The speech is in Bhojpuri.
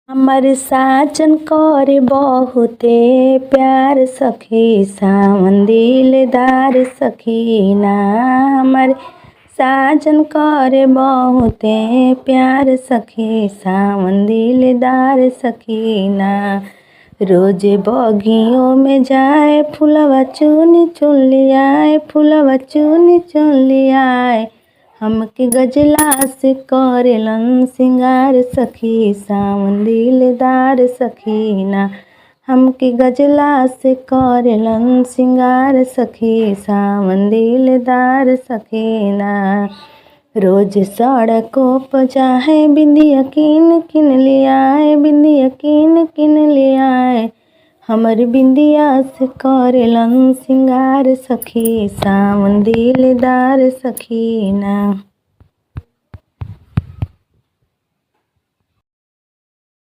हमर साजन करे बहुते प्यार सखी सावन दिलदार सखीना। हमर साजन करे बहुते प्यार सखी सावन दिलदार सखीना। रोज बगियों में जाए फुलवा चुन चुन लियाए, फुलवा चुन चुन लियाए। हमके गजला से करेलन सिंगार सखी सावन दिलदार सखीना। हमके गजला से करेलन सिंगार सखी सावन दिलदार सखीना। रोज सड़कों पर जाए बिंदिया किन किन लियाए, बिंदिया किन किन लियाए। हमर बिंदिया से करेलन सिंगार सखी सावन दिलदार सखीना।